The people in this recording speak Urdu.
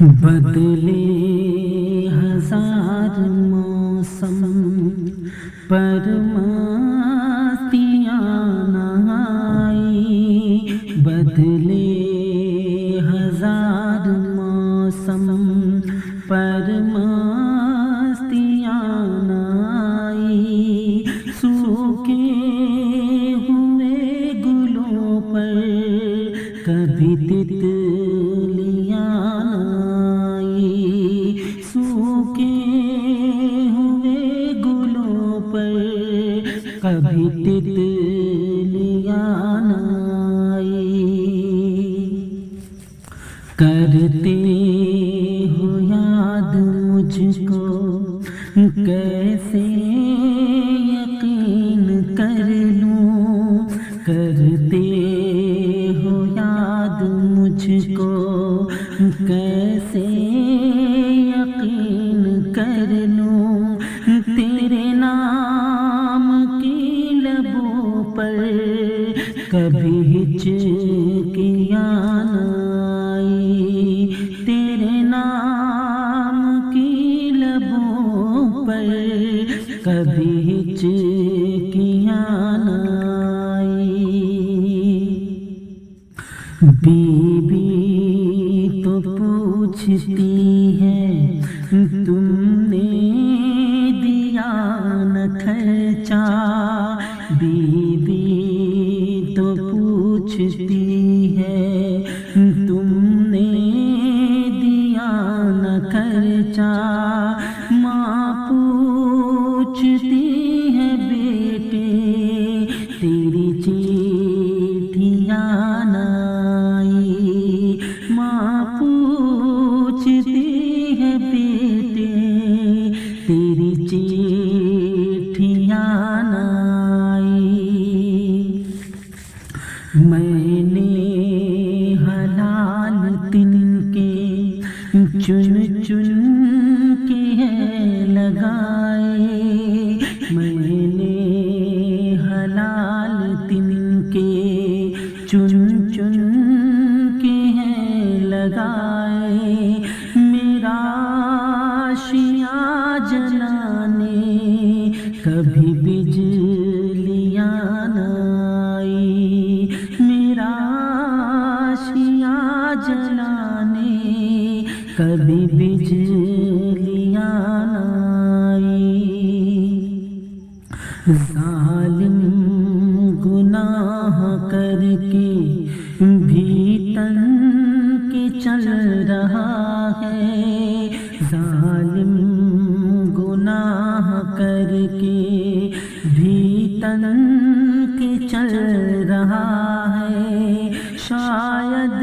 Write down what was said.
بدلے ہزار موسم پر مستیاں نہ آئی، بدلے ہزار موسم پر مستیاں نہ آئی، سوکھے ہوئے گلوں پر کبھی تتلیاں سوکھے ہوئے گلوں پر کبھی تتلیاں نہ آئی، کرتے ہو یاد مجھ کو کیسے یقین کر لوں، کرتے ہو یاد مجھ کو کیسے یقین کر لوں، تیرے نام کی لبوں پر کبھی ہچکیاں نہ آئی، تیرے نام کی لبوں پر کبھی ہچکیاں نہ آئی، بیوی تو پوچھتی ہے تم نے دیا نہ خرچہ، بیوی تو پوچھتی ہے تم نے دیا نہ خرچہ، ماں پوچھتی ہے بیٹے تیری چٹھیاں نہ آئی، ماں پوچھتی ہے بیٹے تیری چٹھیاں نہ آئی، میں نے حلال تن کے چن چن کے ہے لگائے، میں نے حلال تن کے چن چن کے ہے لگائے، میرا آشیاں جلانے کبھی بجلیاں نہ آئی، میرا آشیاں جلانے کبھی بجلیاں نہ آئی، ظالم گناہ کر کے بھی تن کے چل رہا ہے، ظالم گناہ کر کے بھی تن کے چل رہا ہے، شاید